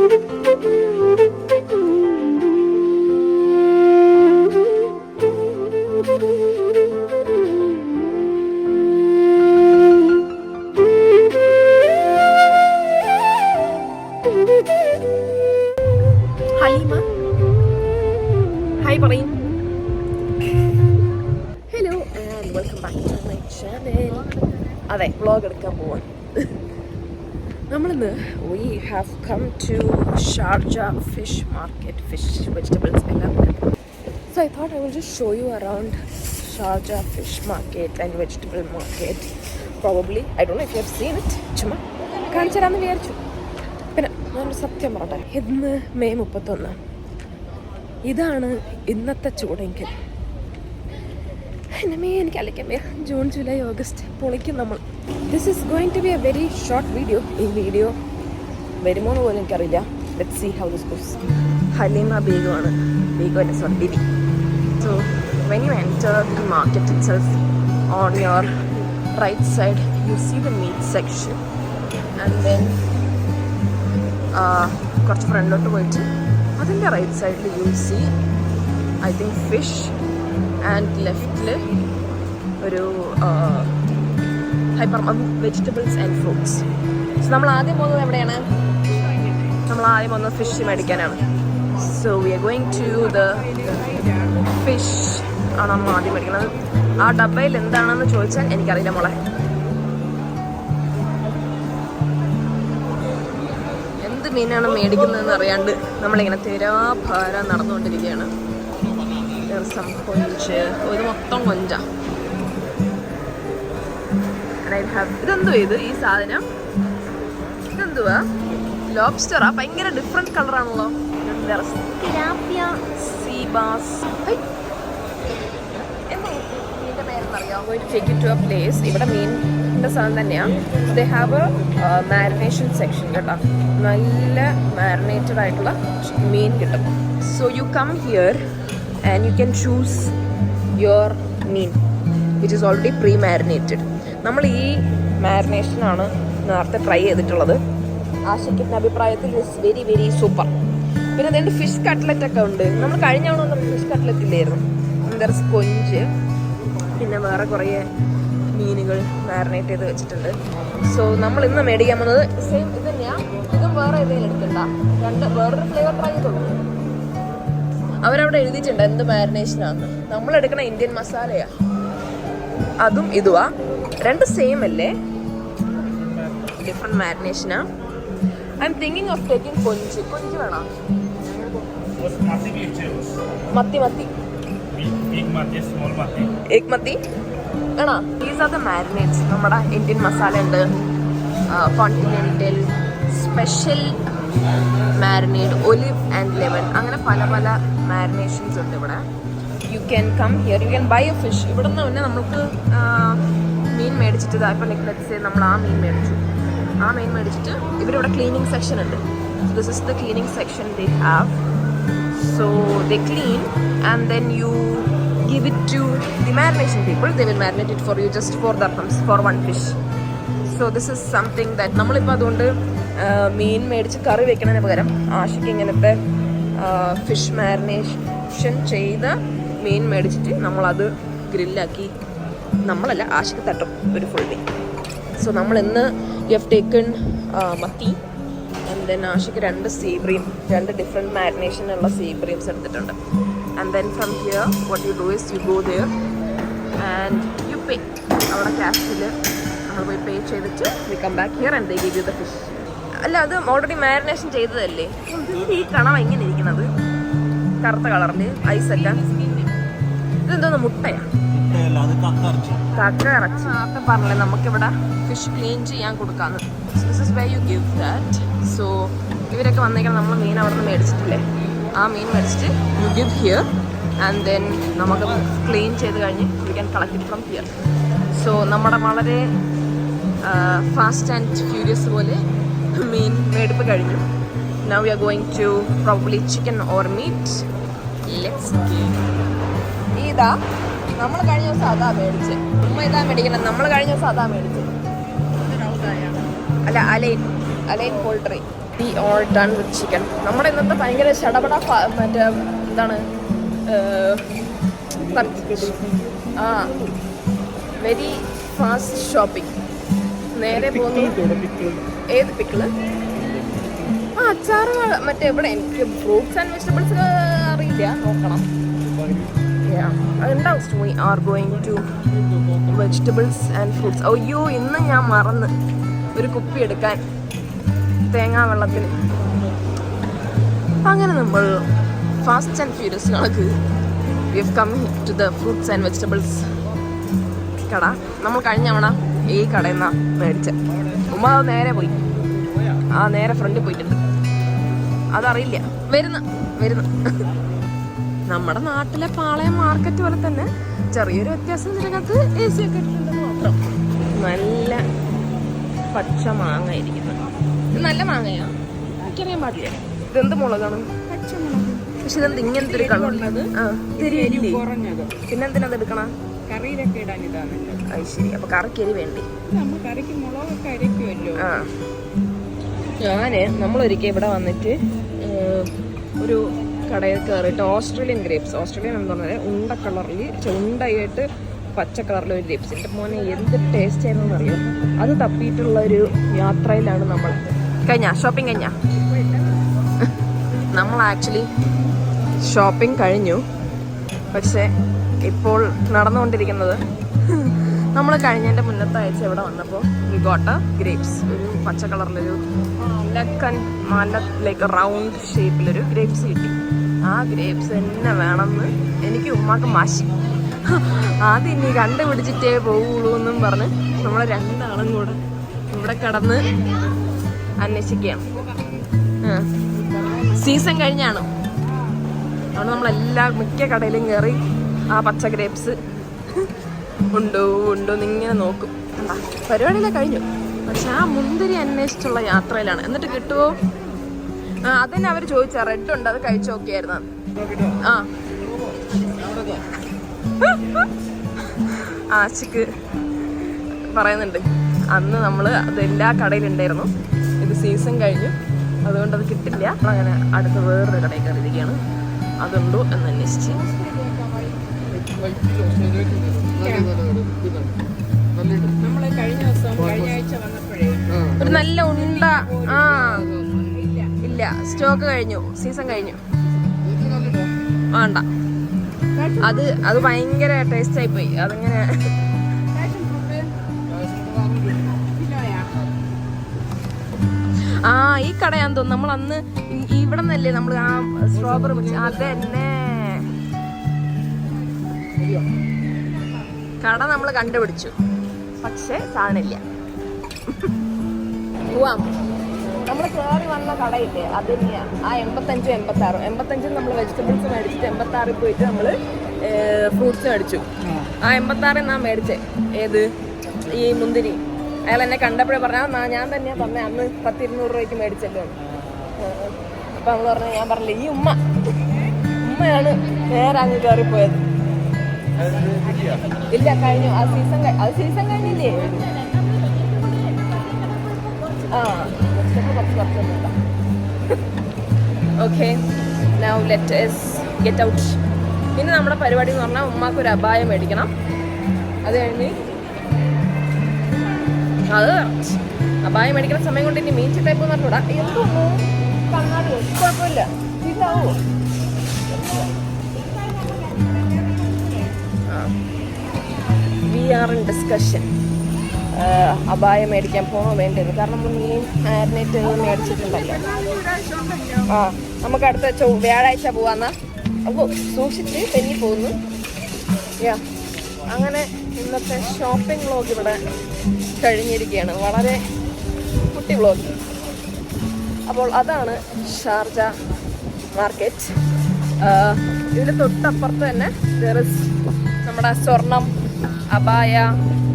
Haleema hi പറയും. Hello and welcome back to my channel. അതെ, vlog എടുക്കാൻ പോവാൻ. നമ്മളിന്ന് we have come to Sharjah fish market. Fish, vegetables എല്ലാം. So I thought I will just show you around Sharjah fish market and vegetable market. Probably I don't know if you have seen it. ചുമ്മാ കാണിച്ചു തരാമെന്ന് വിചാരിച്ചു. പിന്നെ ഞാനൊരു സത്യം പറയട്ടെ, ഇന്ന് മെയ് 31. ഇതാണ് ഇന്നത്തെ ചൂടെങ്കിൽ. എൻ്റെ മെയ് എനിക്ക് അലക്കാൻ വയ്യ. ജൂൺ, ജൂലൈ, ഓഗസ്റ്റ് പൊളിക്കും നമ്മൾ. This is going to be a very short video. ഈ വീഡിയോ വരുമോ എന്ന് പോലും എനിക്കറിയില്ല. Let's see how this goes. Haleema ബീഗുമാണ്. ബീഗു അല്ല, sorry, Bibi. So when you enter the market itself, on your right side you see the meat section. And then കുറച്ച് ഫ്രണ്ടിലോട്ട് പോയിട്ട് അതിൻ്റെ റൈറ്റ് സൈഡിൽ you see I think fish, and ലെഫ്റ്റിൽ ഒരു hyper vegetables and fruits. So നമ്മൾ ആദ്യം പോകുന്നത് എവിടെയാണ്? നമ്മൾ ആദ്യം പോകുന്നത് ഫിഷ് മേടിക്കാനാണ്. So we are going to the fish ആണ് നമ്മൾ ആദ്യം മേടിക്കുന്നത്. ആ ഡബയിൽ എന്താണെന്ന് ചോദിച്ചാൽ എനിക്കറിയില്ല മോളെ. മീനാണ് മേടിക്കുന്നതെന്ന് അറിയാണ്ട് നമ്മളിങ്ങനെ തെരാഭാര നടന്നുകൊണ്ടിരിക്കുകയാണ്. കൊഞ്ച്, ഇത് മൊത്തം കൊഞ്ചാ. ഇതെന്തുവാ ഇത്? ഈ സാധനം ഇതെന്തുവാ? ലോബ്സ്റ്ററാ? ഭയങ്കര ഡിഫറെന്റ് കളറാണല്ലോ. മീൻ്റെ പേരെന്നറിയാം. Take it to a place. ഇവിടെ മീനിൻ്റെ സാധനം തന്നെയാണ്. They have a marination section കേട്ടോ. നല്ല മാരിനേറ്റഡ് ആയിട്ടുള്ള മീൻ കിട്ടും. So you come here and you can choose your മീൻ which is already pre marinated. നമ്മൾ ഈ മാരിനേഷനാണ് നേരത്തെ ട്രൈ ചെയ്തിട്ടുള്ളത്. ആശയ്ക്കിൻ്റെ അഭിപ്രായത്തിൽ ഇറ്റ്സ് വെരി വെരി സൂപ്പർ. പിന്നെ അതിൻ്റെ ഫിഷ് കട്ട്ലറ്റ് ഒക്കെ ഉണ്ട്. നമ്മൾ കഴിഞ്ഞ തവണ ഒന്നും ഫിഷ് കട്ട്ലറ്റ് ഇല്ലായിരുന്നു. എന്താ കൊഞ്ച്, പിന്നെ വേറെ കുറേ മീനുകൾ മാരിനേറ്റ് ചെയ്ത് വെച്ചിട്ടുണ്ട്. സോ നമ്മൾ ഇന്ന് മേടിക്കാൻ പോകുന്നത് സെയിം ഇത് തന്നെയാണ്. ഇതും വേറെ ഏതെങ്കിലും എടുക്കണ്ട, വേറൊരു ഫ്ലേവർ ട്രൈ ചെയ്തോളൂ. അവരവിടെ എഴുതിയിട്ടുണ്ട് എന്ത് മാരിനേഷനാന്ന്. നമ്മളെടുക്കണ ഇന്ത്യൻ മസാലയാ. അതും ഇതുവാ. രണ്ട് സെയിം അല്ലേ? ഡിഫറെന്റ് മാരിനേഷനാ. I am thinking of taking കൊഞ്ച്. കൊഞ്ച് വേണോ? മത്തി മത്തി എഗ് മത്തി വേണോ? These are the marinates. നമ്മുടെ ഇന്ത്യൻ മസാല ഉണ്ട്, continental special marinate, olive and lemon, അങ്ങനെ പല പല മാരിനേഷൻസ് ഉണ്ട് ഇവിടെ. You can come here, you can buy a fish. ഇവിടെ നിന്ന് പിന്നെ നമുക്ക് മീൻ മേടിച്ചിട്ട് ഇപ്പോൾ ലെറ്റ്സ് സേ നമ്മൾ ആ മീൻ മേടിച്ചു. ആ മീൻ മേടിച്ചിട്ട് ഇവരിവിടെ ക്ലീനിങ് സെക്ഷൻ ഉണ്ട്. This is the cleaning section they have. So they clean and then you give it to the marination people. They will marinate it for you just for dirhams for one fish. So this is something that നമ്മളിപ്പോൾ അതുകൊണ്ട് മീൻ മേടിച്ച് കറി വെക്കുന്നതിന് പകരം ആശയ്ക്ക് ഇങ്ങനത്തെ fish marination ചെയ്ത മീൻ മേടിച്ചിട്ട് നമ്മളത് ഗ്രില്ലാക്കി, നമ്മളല്ല ആശയ്ക്ക് തട്ടും ഒരു ഫുൾ ഡേ. സോ നമ്മൾ ഇന്ന് യു ഹവ് ടേക്കൺ മത്തി ആൻഡ് ദെൻ ആശയ്ക്ക് 2 സീ ബ്രീം, 2 ഡിഫറെൻറ്റ് മാരിനേഷനുള്ള സീ ബ്രീംസ് എടുത്തിട്ടുണ്ട്. And then from here what you do is you go there and you pay. അവിടെ ക്യാഷിൽ നമ്മൾ പോയി പേ ചെയ്തിട്ട് we come back here and they give you the fish. അല്ല, അത് already marination ചെയ്തതല്ലേ. ഈ കണവ ഇങ്ങനെ ഇരിക്കുന്നത് കറുത്ത കളറിൽ ഐസല്ല. ഇതെന്തോന്ന് മുട്ടയാണ്? കക്ക ഇറച്ചി. അപ്പം പറഞ്ഞില്ലേ നമുക്കിവിടെ ഫിഷ് ക്ലീൻ ചെയ്യാൻ കൊടുക്കാന്ന്. This is where you give that. So ഇവരൊക്കെ വന്നേക്കണം. നമ്മൾ മീൻ അവിടെ നിന്ന് മേടിച്ചിട്ടില്ലേ, ആ മീൻ മേടിച്ചിട്ട് you give here and then നമുക്ക് ക്ലീൻ ചെയ്ത് കഴിഞ്ഞ് you can collect it from here. So നമ്മുടെ വളരെ ഫാസ്റ്റ് ആൻഡ് ഫ്യൂരിയസ് പോലെ മീൻ മേടിപ്പ് കഴിഞ്ഞു. Now we are going to probably chicken or meat. Let's ഇതാ നമ്മൾ കഴിഞ്ഞ ദിവസം അതാ മേടിച്ച്. ഉമ്മ ഇതാ മേടിക്കണം. നമ്മൾ കഴിഞ്ഞ ദിവസം അതാ മേടിച്ച്. അല്ല, അലൈൻ poultry. We are done with chicken. നമ്മുടെ ഇന്നത്തെ ഭയങ്കര ചടപട മറ്റേ എന്താണ് വെരി ഫാസ്റ്റ് ഷോപ്പിംഗ്. നേരെ പോകുന്നു. ഏത് പിക്കിള്? അച്ചാറ് മറ്റേ ഇവിടെ എനിക്ക് ഫ്രൂട്ട്സ് ആൻഡ് വെജിറ്റബിൾസ് അറിയില്ല, നോക്കണം. ഉണ്ടാവും. We are going to vegetables and fruits. അയ്യോ, ഇന്ന് ഞാൻ മറന്ന് ഒരു കുപ്പി എടുക്കാൻ തേങ്ങാ വെള്ളത്തിന്. അങ്ങനെ നമ്മൾ ഫാസ്റ്റ് ആൻഡ് ഫ്യൂരിയസ് കണക്ക് we have come to the fruits and vegetables കട. നമ്മൾ കഴിഞ്ഞ തവണ ഈ കടയിൽ നിന്നാണ് മേടിച്ചത്. ഉമ്മ നേരെ പോയി, നേരെ ഫ്രണ്ടിൽ പോയിട്ടുണ്ട്. അതറിയില്ല. വരുന്നു. നമ്മുടെ നാട്ടിലെ പാളയം മാർക്കറ്റ് പോലെ തന്നെ ചെറിയൊരു വ്യത്യാസം ഇതിനകത്ത് AC ഒക്കെ ഇട്ടിട്ടുണ്ടെന്ന് മാത്രം. നല്ല പച്ച മാങ്ങ ഇരിക്കുന്നത്. ഇത് നല്ല മാങ്ങയാ, എനിക്കറിയാൻ പാടില്ല. ഇതെന്ത് മുളകാണ്? പക്ഷെ ഇതെന്ത് ഇങ്ങനത്തെ ഒരു കളറുള്ളത്? പിന്നെന്തിനാ അത് എടുക്കണം? കറിയിലൊക്കെ ഇടാൻ ഇതാണ്. അത് ശരി. അപ്പൊ കറിക്ക് എരി വേണ്ടി? കറിക്ക് മുളകൊക്കെ അരയ്ക്കുമല്ലോ. നമ്മളൊരിക്കൽ ഇവിടെ വന്നിട്ട് ഒരു കടയിൽ കയറിയിട്ട് ഓസ്ട്രേലിയൻ എന്ന് പറഞ്ഞാൽ ഉണ്ട കളറിൽ ഉണ്ടയായിട്ട് പച്ച കളറിൽ ഒരു ഗ്രേപ്സ്. എൻ്റെ മോനെ എന്ത് ടേസ്റ്റ് ആയിരുന്നു അറിയാം. അത് തപ്പിയിട്ടുള്ള ഒരു യാത്രയിലാണ് നമ്മൾ. ഷോപ്പിംഗ് കഴിഞ്ഞ നമ്മൾ ആക്ച്വലി ഷോപ്പിംഗ് കഴിഞ്ഞു. പക്ഷേ ഇപ്പോൾ നടന്നുകൊണ്ടിരിക്കുന്നത്, നമ്മൾ കഴിഞ്ഞതിൻ്റെ മുന്നത്തെ ആഴ്ച ഇവിടെ വന്നപ്പോൾ വി ഗോട്ട് ഗ്രേപ്സ്. ഒരു പച്ച കളറിലൊരു ലൈക്ക് റൗണ്ട് ഷേപ്പിലൊരു ഗ്രേപ്സ് കിട്ടി. ആ ഗ്രേപ്സ് തന്നെ വേണമെന്ന് എനിക്ക് ഉമ്മാക്ക് മാശി. ആദ്യം ഇനി കണ്ടുപിടിച്ചിട്ടേ പോവുള്ളൂ എന്നും പറഞ്ഞ് നമ്മൾ രണ്ടാളും കൂടെ ഇവിടെ കിടന്ന് അന്വേഷിക്കുകയാണ്. സീസൺ കഴിഞ്ഞാണ്. അതുകൊണ്ട് നമ്മളെല്ലാ മിക്ക കടയിലും കയറി ആ പച്ച ഗ്രേപ്സ് ഉണ്ടോ എന്നിങ്ങനെ നോക്കും. പരിപാടിയെല്ലാം കഴിഞ്ഞു. പക്ഷെ ആ മുന്തിരി അന്വേഷിച്ചുള്ള യാത്രയിലാണ്. എന്നിട്ട് കിട്ടുമോ? അതന്നെ അവർ ചോദിച്ചാ. റെഡ് ഉണ്ട്, അത് കഴിച്ചു നോക്കിയായിരുന്നു. ആശിക്ക് പറയുന്നുണ്ട്, അന്ന് നമ്മൾ അത് എല്ലാ കടയിലുണ്ടായിരുന്നു, ഇത് സീസൺ കഴിഞ്ഞു, അതുകൊണ്ട് അത് കിട്ടില്ല. അങ്ങനെ അടുത്ത വേറൊരു കടയിൽ കയറിയിരിക്കുകയാണ്. അതുണ്ടോ എന്ന് അന്വേഷിച്ച്. ഒരു നല്ല ഉണ്ട. ഇല്ല, സ്റ്റോക്ക് കഴിഞ്ഞു, സീസൺ കഴിഞ്ഞു. വേണ്ട, അത് ഭയങ്കര ടേസ്റ്റ് ആയി പോയി. അതിങ്ങനെ ഈ കടയാന്ന് തോന്നുന്നു. നമ്മൾ അന്ന് ഇവിടെ നിന്നല്ലേ നമ്മൾ ആ സ്ട്രോബെറി അതന്നെ കട നമ്മൾ കണ്ടുപിടിച്ചു. പക്ഷെ സാധനമില്ല. പോവാം. നമ്മൾ കയറി വന്ന കടയില്ലേ, അത് തന്നെയാണ് ആ 85, 86. 85 നമ്മൾ വെജിറ്റബിൾസ് മേടിച്ചിട്ട് 86 പോയിട്ട് നമ്മൾ ഫ്രൂട്ട്സ് മേടിച്ചു. ആ 86 ഞാൻ മേടിച്ചേ. ഏത്? ഈ മുന്തിരി. അയാൾ എന്നെ കണ്ടപ്പോഴേ പറഞ്ഞാൽ ഞാൻ തന്നെയാണ് തന്നെ അന്ന് 100-200 രൂപയ്ക്ക് മേടിച്ചല്ലോ. അപ്പം നമ്മൾ പറഞ്ഞു, ഞാൻ പറഞ്ഞില്ലേ, ഈ ഉമ്മയാണ് നേരെ അങ്ങ് കയറിപ്പോയത്. ഇല്ല, കഴിഞ്ഞു. അത് സീസൺ കഴിഞ്ഞില്ലേ? Okay, now let us get out. ഇനി നമ്മുടെ പരിപാടി എന്ന് പറഞ്ഞാൽ ഉമ്മാക്ക് ഒരു അബായം മേടിക്കണം. അത് കഴിഞ്ഞ് അത് അബായം മേടിക്കുന്ന സമയം കൊണ്ട് ഇനി മീൻസ് ടൈപ്പ് പറഞ്ഞൂടാ. എന്തോന്നു കണ്ണാടി കുഴപ്പമില്ല, ഇതാവോ? We are in discussion. അബായം മേടിക്കാൻ പോകണോ വേണ്ടത്? കാരണം മുന്നേ മാരിനേറ്റ് മേടിച്ചിട്ടുണ്ടല്ലോ. നമുക്ക് അടുത്ത വ്യാഴാഴ്ച പോവാന്നാ. അപ്പോൾ സൂക്ഷിച്ച് തെന്നി പോകുന്നു. അങ്ങനെ ഇന്നത്തെ ഷോപ്പിംഗ് വ്ളോഗ് ഇവിടെ കഴിഞ്ഞിരിക്കുകയാണ്. വളരെ കുട്ടി വ്ളോഗ്. അപ്പോൾ അതാണ് ഷാർജ മാർക്കറ്റ്. ഇതിന് തൊട്ടപ്പുറത്ത് തന്നെ നമ്മുടെ സ്വർണം, അബായ,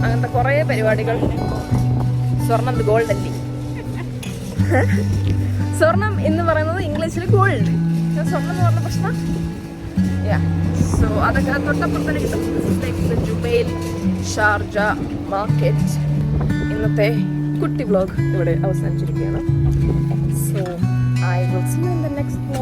അങ്ങനത്തെ കുറേ പരിപാടികൾ. സ്വർണം ഗോൾഡ് അല്ലേ? സ്വർണം എന്ന് പറയുന്നത് ഇംഗ്ലീഷിൽ ഗോൾഡ്, സ്വർണം എന്ന് പറഞ്ഞ പ്രശ്നം. സോ അതൊക്കെ തൊട്ടപ്പുറത്ത് തന്നെ കിട്ടും. Jubail Sharjah market. ഇന്നത്തെ കുട്ടി വ്ളോഗ് ഇവിടെ അവസാനിച്ചിരിക്കുകയാണ്. So I will see you in the next vlog.